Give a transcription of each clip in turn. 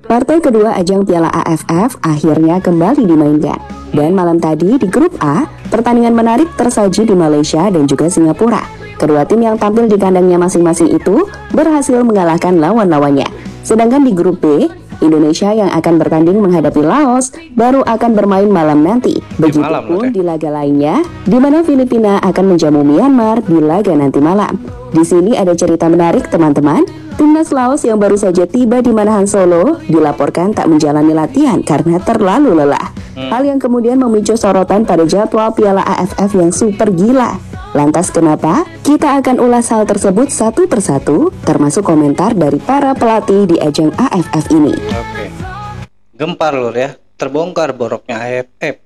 Partai kedua ajang Piala AFF akhirnya kembali dimainkan. Dan malam tadi di grup A, pertandingan menarik tersaji di Malaysia dan juga Singapura. Kedua tim yang tampil di kandangnya masing-masing itu berhasil mengalahkan lawan-lawannya. Sedangkan di grup B, Indonesia yang akan bertanding menghadapi Laos baru akan bermain malam nanti. Begitupun di laga lainnya, di mana Filipina akan menjamu Myanmar di laga nanti malam. Di sini ada cerita menarik teman-teman. Timnas Laos yang baru saja tiba di Manahan Solo dilaporkan tak menjalani latihan karena terlalu lelah. Hal yang kemudian memicu sorotan pada jadwal Piala AFF yang super gila. Lantas kenapa? Kita akan ulas hal tersebut satu persatu, termasuk komentar dari para pelatih di ajang AFF ini. Oke. Gempar lur ya, terbongkar boroknya AFF.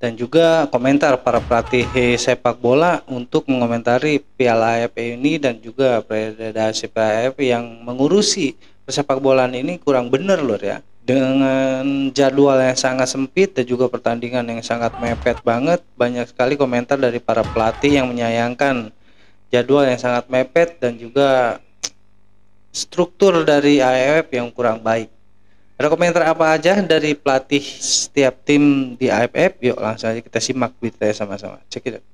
Dan juga komentar para pelatih sepak bola untuk mengomentari Piala AFF ini dan juga predasi AFF yang mengurusi persepak bolaan ini kurang benar lur ya. Dengan jadwal yang sangat sempit dan juga pertandingan yang sangat mepet banget, banyak sekali komentar dari para pelatih yang menyayangkan jadwal yang sangat mepet dan juga struktur dari AFF yang kurang baik. Ada komentar apa aja dari pelatih setiap tim di AFF? Yuk langsung aja kita simak beritanya sama-sama. Cek it out.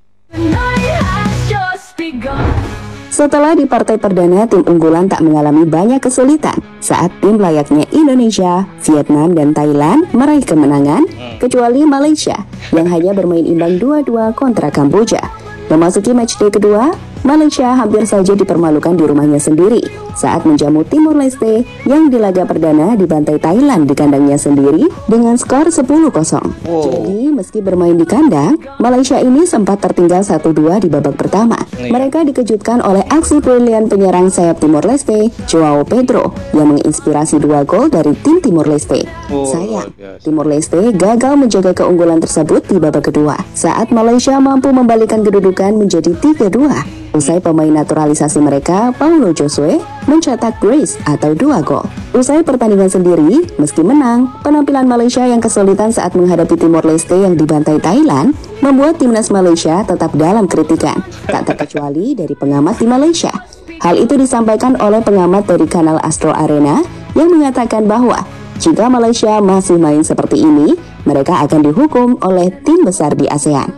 Setelah di partai perdana, tim unggulan tak mengalami banyak kesulitan saat tim layaknya Indonesia, Vietnam, dan Thailand meraih kemenangan, kecuali Malaysia yang hanya bermain imbang 2-2 kontra Kamboja. Memasuki matchday kedua, Malaysia hampir saja dipermalukan di rumahnya sendiri saat menjamu Timor Leste yang di laga perdana dibantai Thailand di kandangnya sendiri dengan skor 10-0. Jadi meski bermain di kandang, Malaysia ini sempat tertinggal 1-2 di babak pertama. Mereka dikejutkan oleh aksi brilian penyerang sayap Timor Leste, Joao Pedro, yang menginspirasi 2 gol dari tim Timor Leste. Sayang, Timor Leste gagal menjaga keunggulan tersebut di babak kedua saat Malaysia mampu membalikan kedudukan menjadi 3-2. Usai pemain naturalisasi mereka, Paulo Josue, mencetak brace atau 2 gol. Usai pertandingan sendiri, meski menang, penampilan Malaysia yang kesulitan saat menghadapi Timor Leste yang dibantai Thailand membuat timnas Malaysia tetap dalam kritikan, tak terkecuali dari pengamat di Malaysia. Hal itu disampaikan oleh pengamat dari kanal Astro Arena yang mengatakan bahwa jika Malaysia masih main seperti ini, mereka akan dihukum oleh tim besar di ASEAN.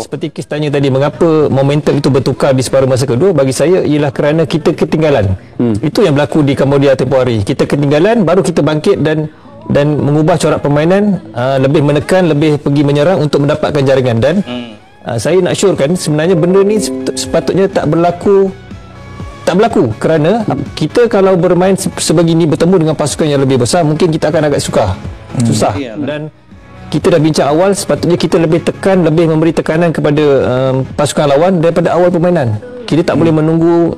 Seperti Kis tanya tadi, mengapa momentum itu bertukar di separuh masa kedua? Bagi saya ialah kerana kita ketinggalan. Itu yang berlaku di Kamboja tempoh hari. Kita ketinggalan, baru kita bangkit dan mengubah corak permainan, lebih menekan, lebih pergi menyerang untuk mendapatkan jaringan. Dan saya nak syorkan sebenarnya benda ni sepatutnya tak berlaku kerana kita kalau bermain sebegini bertemu dengan pasukan yang lebih besar, mungkin kita akan agak susah. Dan kita dah bincang awal, sepatutnya kita lebih memberi tekanan kepada pasukan lawan daripada awal permainan. Kita tak boleh menunggu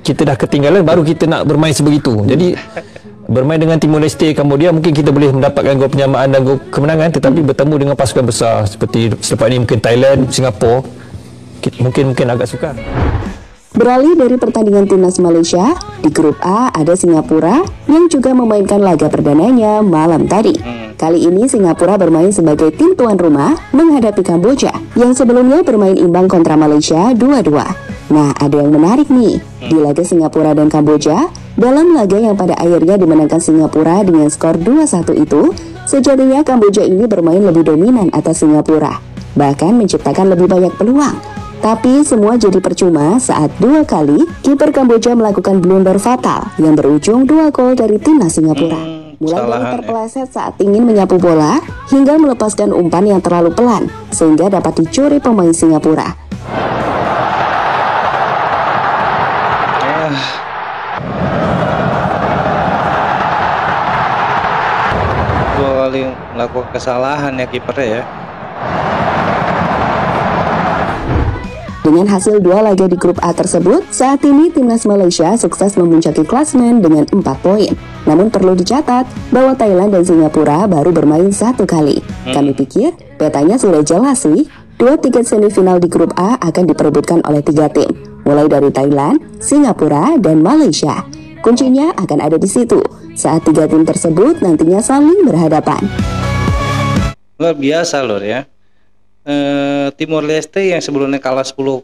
kita dah ketinggalan baru kita nak bermain sebegitu. Jadi bermain dengan Timor Leste, Kamboja, mungkin kita boleh mendapatkan gol penyamaan dan gol kemenangan, tetapi bertemu dengan pasukan besar seperti selepas ini mungkin Thailand, Singapura, mungkin agak sukar. Beralih dari pertandingan timnas Malaysia, di grup A ada Singapura yang juga memainkan laga perdananya malam tadi. Kali ini Singapura bermain sebagai tim tuan rumah menghadapi Kamboja yang sebelumnya bermain imbang kontra Malaysia 2-2. Nah, ada yang menarik nih. Di laga Singapura dan Kamboja, dalam laga yang pada akhirnya dimenangkan Singapura dengan skor 2-1 itu, sejatinya Kamboja ini bermain lebih dominan atas Singapura, bahkan menciptakan lebih banyak peluang. Tapi semua jadi percuma saat 2 kali kiper Kamboja melakukan blunder fatal yang berujung 2 gol dari timnas Singapura. Mulai dari terpeleset saat ingin menyapu bola hingga melepaskan umpan yang terlalu pelan sehingga dapat dicuri pemain Singapura. Dua kali melakukan kesalahan ya kipernya ya. Dengan hasil 2 laga di grup A tersebut, saat ini timnas Malaysia sukses memuncaki klasmen dengan 4 poin. Namun perlu dicatat bahwa Thailand dan Singapura baru bermain 1 kali. Kami pikir petanya sudah jelas sih. 2 tiket semifinal di grup A akan diperebutkan oleh 3 tim, mulai dari Thailand, Singapura, dan Malaysia. Kuncinya akan ada di situ, saat 3 tim tersebut nantinya saling berhadapan. Luar biasa lor ya. Timor Leste yang sebelumnya kalah 10-0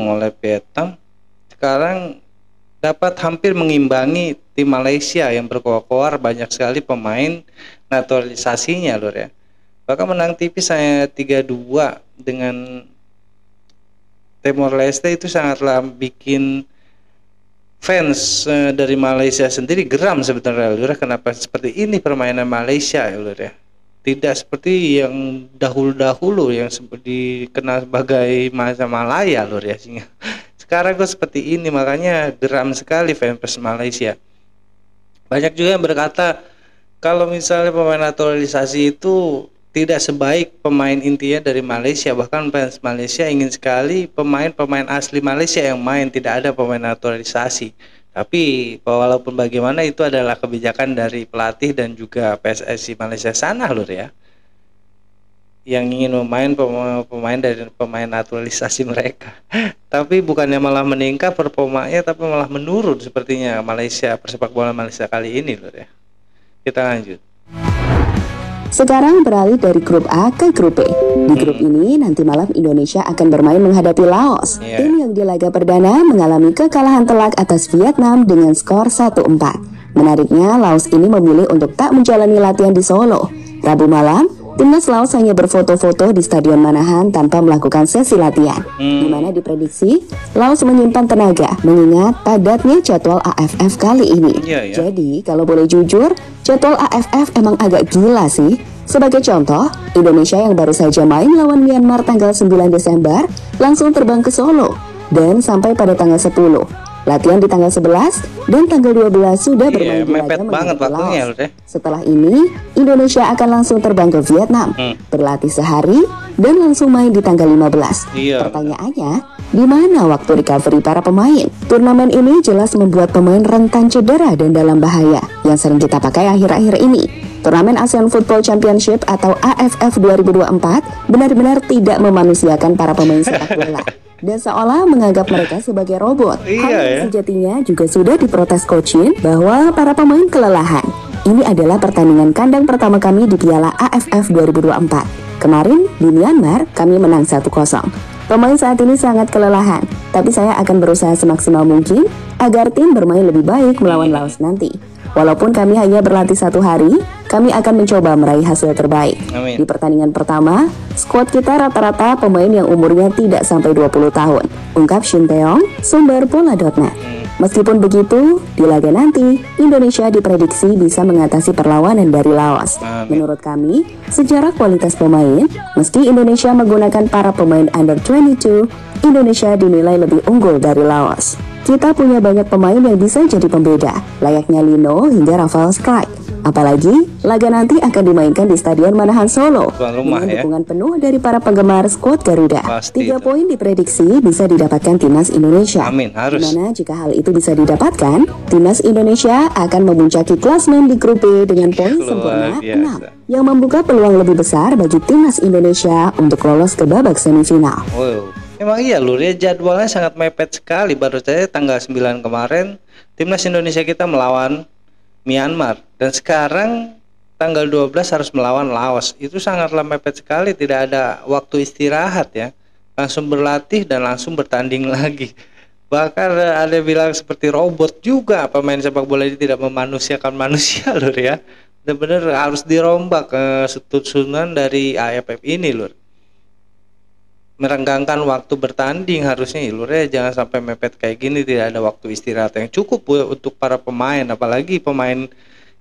oleh Vietnam, sekarang dapat hampir mengimbangi tim Malaysia yang berkoar-koar banyak sekali pemain naturalisasinya lur ya. Bahkan menang tipis hanya 3-2 dengan Timor Leste, itu sangatlah bikin fans dari Malaysia sendiri geram sebenarnya lur. Kenapa seperti ini permainan Malaysia ya lur ya. Tidak seperti yang dahulu-dahulu yang dikenal sebagai masa Malaya lur ya. Sekarang kok seperti ini, makanya geram sekali fans Malaysia. Banyak juga yang berkata kalau misalnya pemain naturalisasi itu tidak sebaik pemain intinya dari Malaysia. Bahkan fans Malaysia ingin sekali pemain-pemain asli Malaysia yang main, tidak ada pemain naturalisasi. Tapi walaupun bagaimana itu adalah kebijakan dari pelatih dan juga PSSI Malaysia sana lur ya, yang ingin memain pemain dari pemain naturalisasi mereka. Tapi bukannya malah meningkat performanya, tapi malah menurun sepertinya Malaysia, persepak bola Malaysia kali ini lur ya. Kita lanjut. Sekarang beralih dari grup A ke grup B. Di grup ini nanti malam Indonesia akan bermain menghadapi Laos. Tim yang di laga perdana mengalami kekalahan telak atas Vietnam dengan skor 1-4. Menariknya, Laos ini memilih untuk tak menjalani latihan di Solo. Rabu malam, timnas Laos hanya berfoto-foto di Stadion Manahan tanpa melakukan sesi latihan, di mana diprediksi Laos menyimpan tenaga mengingat padatnya jadwal AFF kali ini. Jadi, kalau boleh jujur, jadwal AFF emang agak gila sih. Sebagai contoh, Indonesia yang baru saja main lawan Myanmar tanggal 9 Desember langsung terbang ke Solo dan sampai pada tanggal 10. Latihan di tanggal 11 dan tanggal 12 sudah bermain di laga menghadapi Laos. Setelah ini, Indonesia akan langsung terbang ke Vietnam, berlatih sehari dan langsung main di tanggal 15. Pertanyaannya, di mana waktu recovery para pemain? Turnamen ini jelas membuat pemain rentan cedera dan dalam bahaya, yang sering kita pakai akhir-akhir ini. Turnamen ASEAN Football Championship atau AFF 2024 benar-benar tidak memanusiakan para pemain sepak bola dan seolah menganggap mereka sebagai robot. Hal yang sejatinya juga sudah diprotes coaching bahwa para pemain kelelahan. Ini adalah pertandingan kandang pertama kami di Piala AFF 2024. Kemarin di Myanmar kami menang 1-0. Pemain saat ini sangat kelelahan, tapi saya akan berusaha semaksimal mungkin agar tim bermain lebih baik melawan Laos nanti. Walaupun kami hanya berlatih 1 hari, kami akan mencoba meraih hasil terbaik. Di pertandingan pertama, skuad kita rata-rata pemain yang umurnya tidak sampai 20 tahun, ungkap Shin Taeyong, sumber bola.net. Meskipun begitu, di laga nanti, Indonesia diprediksi bisa mengatasi perlawanan dari Laos. Menurut kami, secara kualitas pemain, meski Indonesia menggunakan para pemain under 22, Indonesia dinilai lebih unggul dari Laos. Kita punya banyak pemain yang bisa jadi pembeda, layaknya Lino hingga Rafael Strike. Apalagi, laga nanti akan dimainkan di Stadion Manahan Solo dengan dukungan penuh dari para penggemar skuad Garuda. 3 poin diprediksi bisa didapatkan timnas Indonesia. Dimana jika hal itu bisa didapatkan, timnas Indonesia akan memuncaki klasmen di grup B dengan poin sempurna 6, yang membuka peluang lebih besar bagi timnas Indonesia untuk lolos ke babak semifinal. Emang iya lur ya, jadwalnya sangat mepet sekali. Baru saja tanggal 9 kemarin timnas Indonesia kita melawan Myanmar, dan sekarang tanggal 12 harus melawan Laos. Itu sangatlah mepet sekali, tidak ada waktu istirahat ya. Langsung berlatih dan langsung bertanding lagi. Bahkan ada bilang seperti robot juga, pemain sepak bola ini tidak memanusiakan manusia lur ya. Benar-benar harus dirombak susunan dari AFF ini lur. Merenggangkan waktu bertanding harusnya lur ya, jangan sampai mepet kayak gini, tidak ada waktu istirahat yang cukup untuk para pemain. Apalagi pemain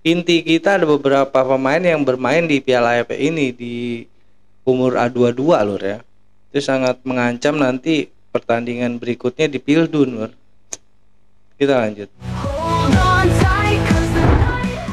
inti kita, ada beberapa pemain yang bermain di Piala AFF ini di umur A22 lur ya. Itu sangat mengancam nanti pertandingan berikutnya di Pildun lur. Kita lanjut.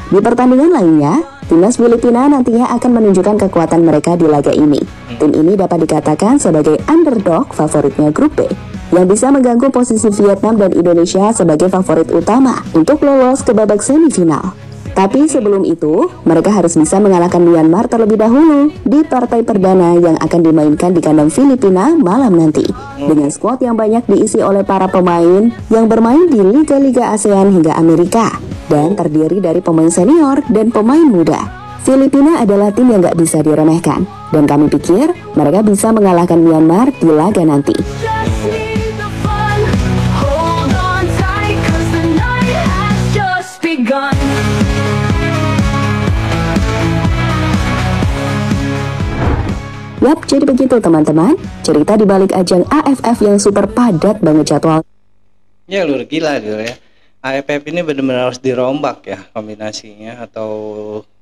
Di pertandingan lainnya, timnas Filipina nantinya akan menunjukkan kekuatan mereka di laga ini. Tim ini dapat dikatakan sebagai underdog favoritnya grup B, yang bisa mengganggu posisi Vietnam dan Indonesia sebagai favorit utama untuk lolos ke babak semifinal. Tapi sebelum itu, mereka harus bisa mengalahkan Myanmar terlebih dahulu di partai perdana yang akan dimainkan di kandang Filipina malam nanti. Dengan skuad yang banyak diisi oleh para pemain yang bermain di liga-liga ASEAN hingga Amerika, dan terdiri dari pemain senior dan pemain muda. Filipina adalah tim yang gak bisa diremehkan, dan kami pikir mereka bisa mengalahkan Myanmar di laga nanti. Yap, jadi begitu teman-teman, cerita di balik ajang AFF yang super padat banget jadwal. Ya Lur, gila Lur ya. AFF ini benar-benar harus dirombak ya kombinasinya atau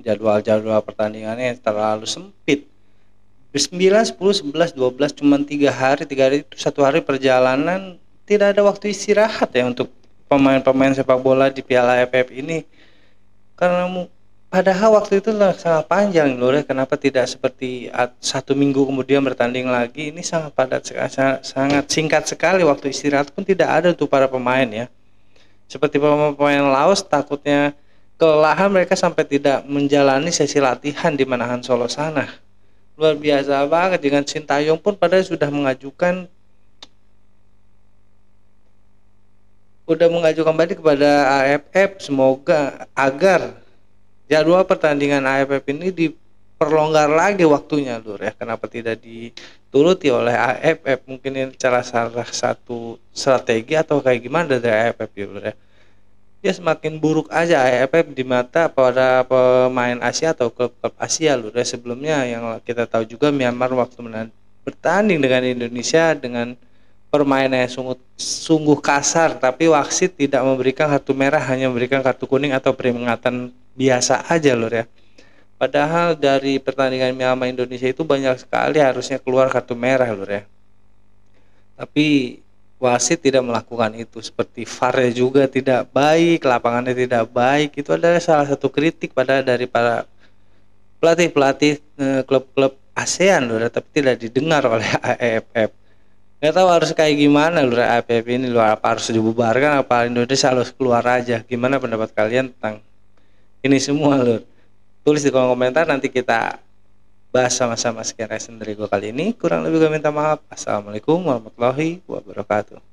jadwal-jadwal pertandingannya yang terlalu sempit. 9, 10, 11, 12 cuma 3 hari itu 1 hari perjalanan, tidak ada waktu istirahat ya untuk pemain-pemain sepak bola di Piala AFF ini. Karena padahal waktu itu sangat panjang Lur ya. Kenapa tidak seperti 1 minggu kemudian bertanding lagi? Ini sangat padat, sangat singkat sekali, waktu istirahat pun tidak ada untuk para pemain ya. Seperti pemain Laos takutnya kelelahan, mereka sampai tidak menjalani sesi latihan di Manahan Solo sana. Luar biasa banget. Dengan Sintayong pun padahal sudah mengajukan balik kepada AFF semoga agar jadwal pertandingan AFF ini diperlonggar lagi waktunya Lur ya. Kenapa tidak dituruti oleh AFF? Mungkin ini salah satu strategi atau kayak gimana dari AFF ya Lur ya. Ya semakin buruk aja AFF di mata para pemain Asia atau klub-klub Asia Lur ya. Sebelumnya yang kita tahu juga Myanmar waktu bertanding dengan Indonesia dengan permainan yang sungguh kasar, tapi wasit tidak memberikan kartu merah, hanya memberikan kartu kuning atau peringatan biasa aja Lur ya. Padahal dari pertandingan Myanmar Indonesia itu banyak sekali harusnya keluar kartu merah Lur ya. Tapi wasit tidak melakukan itu. Seperti VAR juga tidak baik, lapangannya tidak baik. Itu adalah salah satu kritik dari para pelatih klub-klub ASEAN Lur, tapi tidak didengar oleh AFF. Nggak tahu harus kayak gimana Lur AFF ini Lur, apa harus dibubarkan, apa Indonesia harus keluar aja. Gimana pendapat kalian tentang ini semua Lur? Tulis di kolom komentar, nanti kita bahas sama-sama. Sekian reaction dari gue kali ini, kurang lebih gue minta maaf. Assalamualaikum warahmatullahi wabarakatuh.